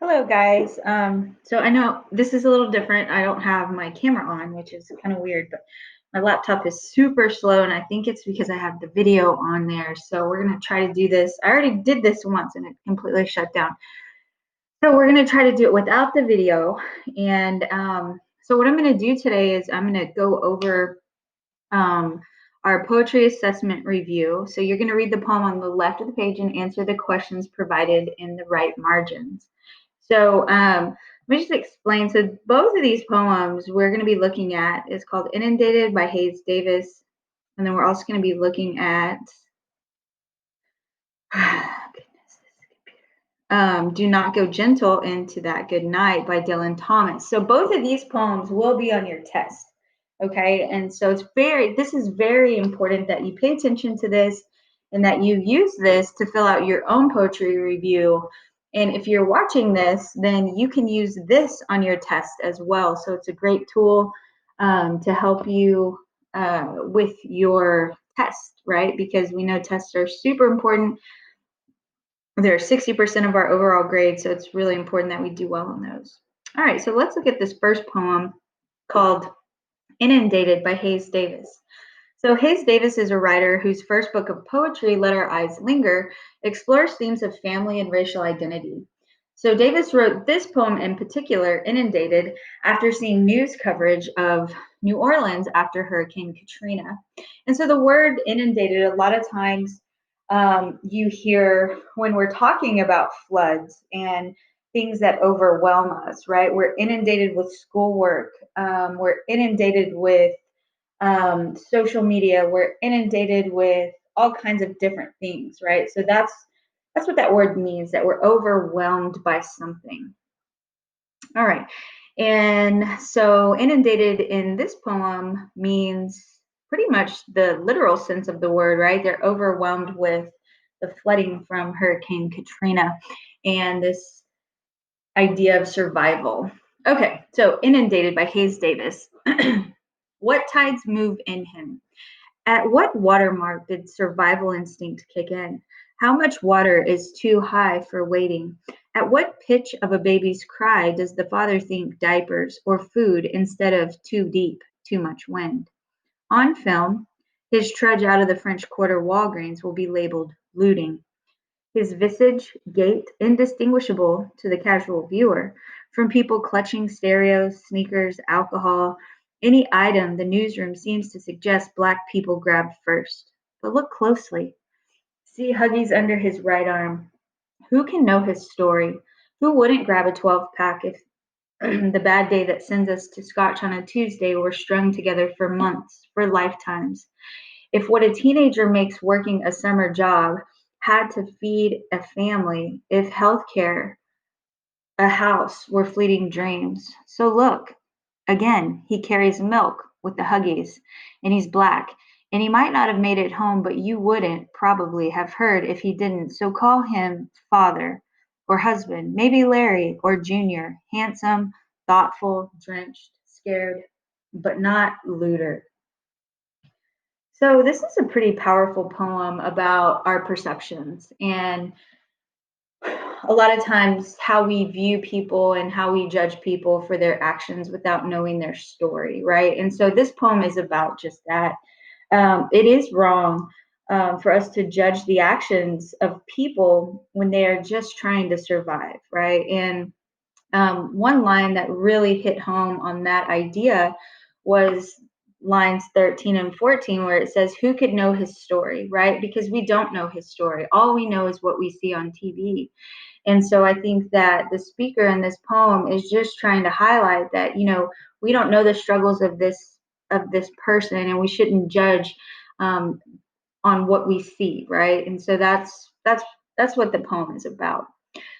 Hello, guys. So I know this is a little different. I don't have my camera on, which is kind of weird, but my laptop is super slow, and I think it's because I have the video on there. So we're going to try to do this. I already did this once, and it completely shut down. So we're going to try to do it without the video. And so what I'm going to do today is I'm going to go over um, our poetry assessment review. So you're going to read the poem on the left of the page and answer the questions provided in the right margins. So let me just explain. So both of these poems we're going to be looking at is called Inundated by Hayes Davis. And then we're also going to be looking at Do Not Go Gentle Into That Good Night by Dylan Thomas. So both of these poems will be on your test. Okay. And so this is very important that you pay attention to this and that you use this to fill out your own poetry review. And if you're watching this, then you can use this on your test as well. So it's a great tool to help you with your test, right? Because we know tests are super important. They're 60% of our overall grade, so it's really important that we do well on those. All right, so let's look at this first poem called Inundated by Hayes Davis. So Hayes Davis is a writer whose first book of poetry, Let Our Eyes Linger, explores themes of family and racial identity. So Davis wrote this poem in particular, Inundated, after seeing news coverage of New Orleans after Hurricane Katrina. And so the word inundated, a lot of times you hear when we're talking about floods and things that overwhelm us, right? We're inundated with schoolwork. We're inundated with social media. We're inundated with all kinds of different things, right? So that's what that word means, that we're overwhelmed by something. All right. And so inundated in this poem means pretty much the literal sense of the word, right? They're overwhelmed with the flooding from Hurricane Katrina and this idea of survival. Okay, so Inundated by Hayes Davis. What tides move in him? At what watermark did survival instinct kick in? How much water is too high for wading? At what pitch of a baby's cry does the father think diapers or food instead of too deep, too much wind? On film, his trudge out of the French Quarter Walgreens will be labeled looting. His visage, gait indistinguishable to the casual viewer from people clutching stereos, sneakers, alcohol, any item the newsroom seems to suggest black people grabbed first. But look closely. See Huggies under his right arm. Who can know his story? Who wouldn't grab a 12 pack if the bad day that sends us to Scotch on a Tuesday were strung together for months, for lifetimes? If what a teenager makes working a summer job had to feed a family, if healthcare, a house were fleeting dreams. So look, again, he carries milk with the Huggies, and he's black. And he might not have made it home, but you wouldn't probably have heard if he didn't. So call him father or husband, maybe Larry or Junior, handsome, thoughtful, drenched, scared, but not looter. So this is a pretty powerful poem about our perceptions and a lot of times how we view people and how we judge people for their actions without knowing their story, right? And so this poem is about just that. It is wrong for us to judge the actions of people when they are just trying to survive, right? And one line that really hit home on that idea was lines 13 and 14, where it says, who could know his story, right? Because we don't know his story. All we know is what we see on TV. And so I think that the speaker in this poem is just trying to highlight that, we don't know the struggles of this person, and we shouldn't judge um, on what we see, right? And so that's what the poem is about.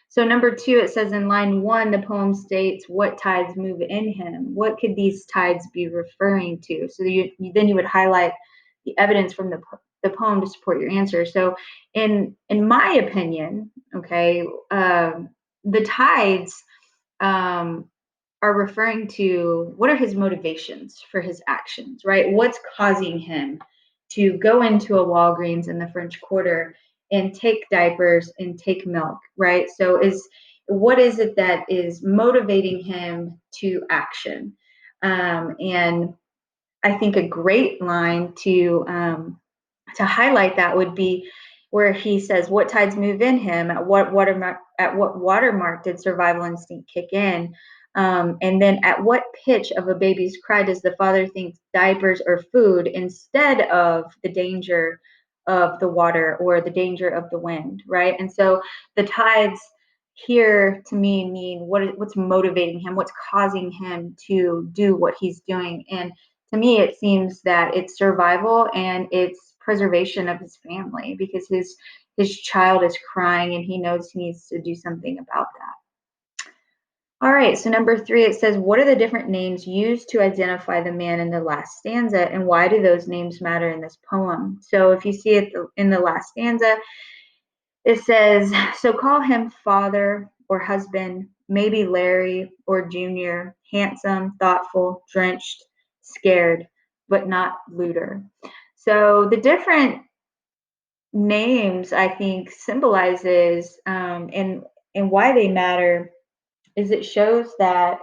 So number two, it says in line one, the poem states, what tides move in him? What could these tides be referring to? So then you would highlight the evidence from the poem to support your answer. So in my opinion, okay, the tides are referring to what are his motivations for his actions, right? What's causing him to go into a Walgreens in the French Quarter and take diapers and take milk, right? So what is it that is motivating him to action? And I think a great line to highlight that would be where he says, "What tides move in him? At what watermark did survival instinct kick in? And then at what pitch of a baby's cry does the father think diapers or food instead of the danger of the water or the danger of the wind?" Right? And so the tides here to me mean what's motivating him, what's causing him to do what he's doing. And to me, it seems that it's survival and it's preservation of his family because his child is crying and he knows he needs to do something about that. All right, so number 3, it says, what are the different names used to identify the man in the last stanza, and why do those names matter in this poem? So if you see it in the last stanza, it says, so call him father or husband, maybe Larry or Junior, handsome, thoughtful, drenched, scared, but not looter. So the different names, I think, symbolizes and why they matter is it shows that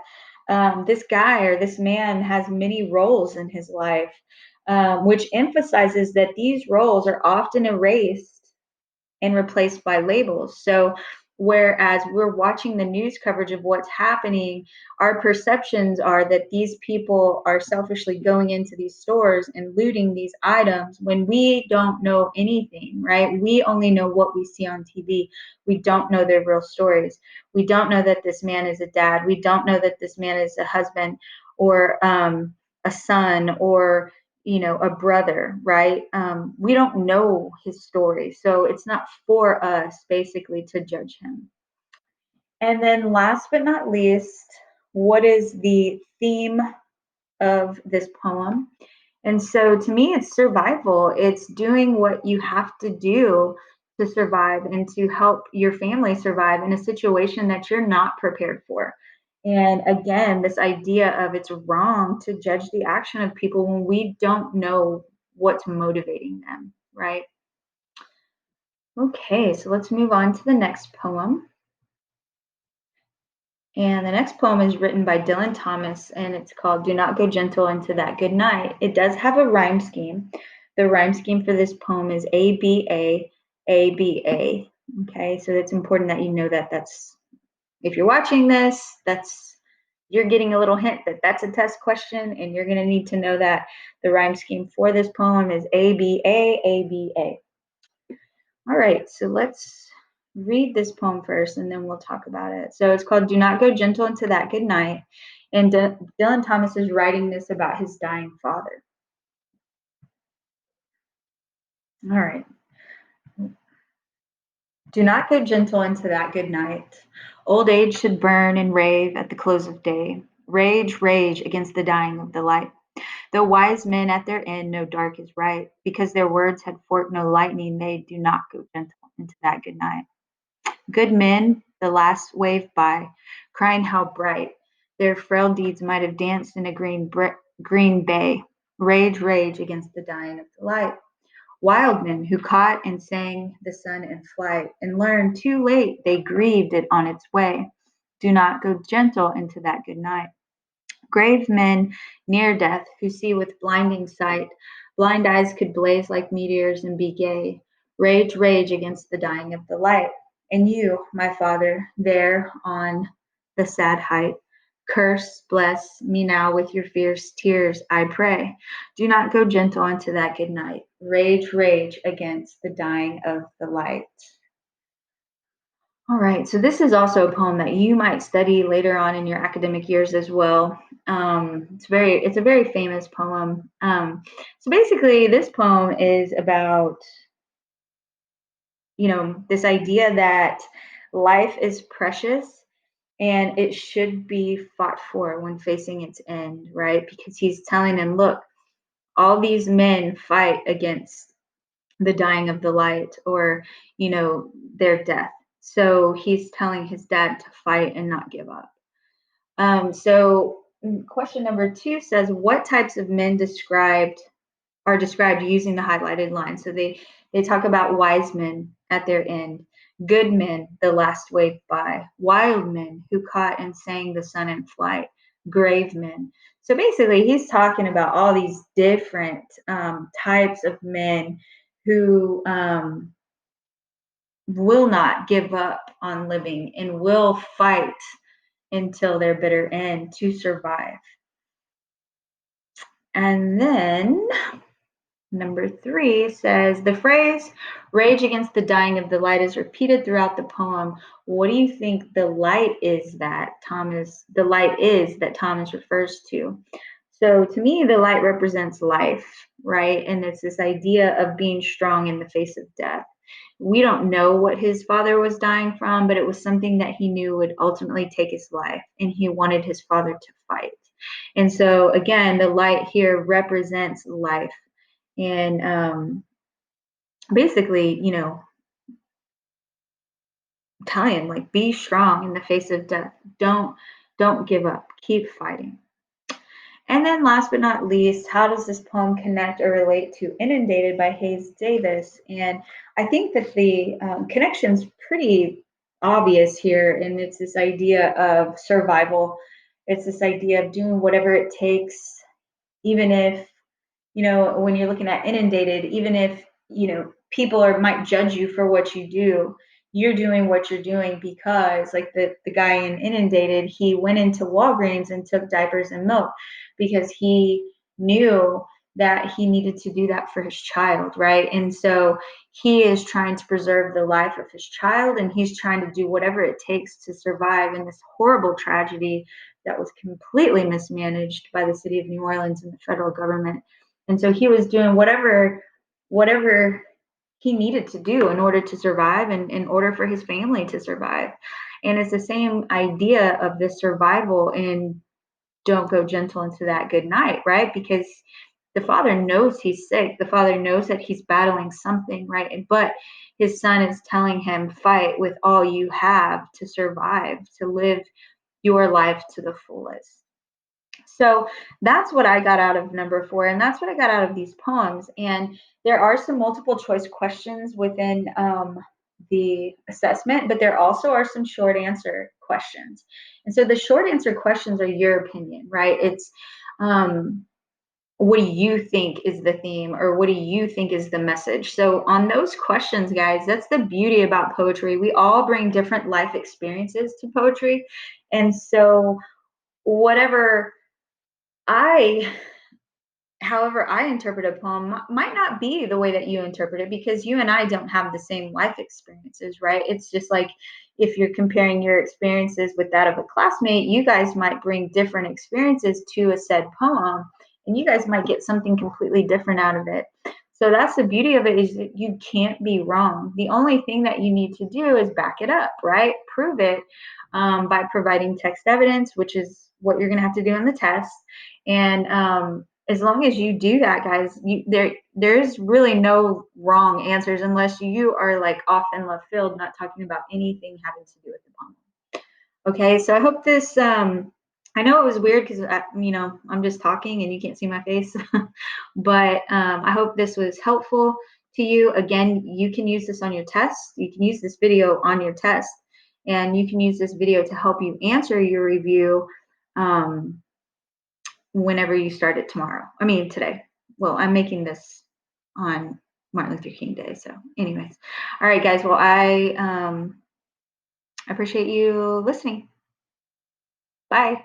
this guy or this man has many roles in his life, which emphasizes that these roles are often erased and replaced by labels. So, whereas we're watching the news coverage of what's happening, our perceptions are that these people are selfishly going into these stores and looting these items when we don't know anything, right? We only know what we see on TV. We don't know their real stories. We don't know that this man is a dad. We don't know that this man is a husband or a son or a brother, right? We don't know his story, so it's not for us basically to judge him. And then last but not least, what is the theme of this poem? And so to me, it's survival. It's doing what you have to do to survive and to help your family survive in a situation that you're not prepared for. And again, this idea of it's wrong to judge the action of people when we don't know what's motivating them, right? Okay, so let's move on to the next poem. And the next poem is written by Dylan Thomas, and it's called Do Not Go Gentle Into That Good Night. It does have a rhyme scheme. The rhyme scheme for this poem is ABA, ABA. Okay, so it's important that you know that if you're watching this, you're getting a little hint that that's a test question, and you're going to need to know that the rhyme scheme for this poem is ABA, ABA. All right, so let's read this poem first and then we'll talk about it. So it's called Do Not Go Gentle Into That Good Night. And Dylan Thomas is writing this about his dying father. All right. Do not go gentle into that good night. Old age should burn and rave at the close of day. Rage, rage against the dying of the light. Though wise men at their end know dark is right, because their words had forked no lightning, they do not go gentle into that good night. Good men, the last wave by, crying how bright their frail deeds might have danced in a green bay. Rage, rage against the dying of the light. Wild men who caught and sang the sun in flight and learned too late they grieved it on its way. Do not go gentle into that good night. Grave men near death who see with blinding sight, blind eyes could blaze like meteors and be gay. Rage, rage against the dying of the light. And you, my father, there on the sad height, curse, bless me now with your fierce tears, I pray. Do not go gentle into that good night. Rage, rage against the dying of the light. All right, so this is also a poem that you might study later on in your academic years as well. It's a very famous poem. So basically, this poem is about this idea that life is precious and it should be fought for when facing its end, right? Because he's telling them, look, all these men fight against the dying of the light or their death. So he's telling his dad to fight and not give up. Question number 2 says, what types of men are described using the highlighted line? So they talk about wise men at their end, Good men, the last wave by. Wild men who caught and sang the sun in flight. Grave men. So basically, he's talking about all these different types of men who will not give up on living and will fight until their bitter end to survive. And then number 3 says the phrase rage against the dying of the light is repeated throughout the poem. What do you think the light is that Thomas refers to? So to me, the light represents life, right? And it's this idea of being strong in the face of death. We don't know what his father was dying from, but it was something that he knew would ultimately take his life, and he wanted his father to fight. And so, again, the light here represents life. And basically, telling him, like, be strong in the face of death. Don't give up. Keep fighting. And then last but not least, how does this poem connect or relate to Inundated by Hayes Davis? And I think that the connection's pretty obvious here, and it's this idea of survival. It's this idea of doing whatever it takes, even if, when you're looking at Inundated, even if, people might judge you for what you do, you're doing what you're doing because, like the guy in Inundated, he went into Walgreens and took diapers and milk because he knew that he needed to do that for his child, right? And so he is trying to preserve the life of his child, and he's trying to do whatever it takes to survive in this horrible tragedy that was completely mismanaged by the city of New Orleans and the federal government. And so he was doing whatever he needed to do in order to survive and in order for his family to survive. And it's the same idea of the survival in Don't Go Gentle into That Good Night, right? Because the father knows he's sick. The father knows that he's battling something, right? But his son is telling him, fight with all you have to survive, to live your life to the fullest. So that's what I got out of number 4, and that's what I got out of these poems. And there are some multiple choice questions within the assessment, but there also are some short answer questions. And so the short answer questions are your opinion, right? It's what do you think is the theme, or what do you think is the message? So on those questions, guys, that's the beauty about poetry. We all bring different life experiences to poetry. And so whatever I however I interpret a poem might not be the way that you interpret it, because you and I don't have the same life experiences, right? It's just like if you're comparing your experiences with that of a classmate, you guys might bring different experiences to a said poem, and you guys might get something completely different out of it. So that's the beauty of it, is that you can't be wrong. The only thing that you need to do is back it up, right? Prove it by providing text evidence, which is what you're going to have to do in the test. And as long as you do that, guys, there's really no wrong answers unless you are like off in left field, not talking about anything having to do with the poem. Okay, so I hope this. I know it was weird because I'm just talking and you can't see my face, but I hope this was helpful to you. Again, you can use this on your test. You can use this video on your test, and you can use this video to help you answer your review. Whenever you start it tomorrow. I mean, today. Well, I'm making this on Martin Luther King Day. So, anyways. All right, guys. Well, I appreciate you listening. Bye.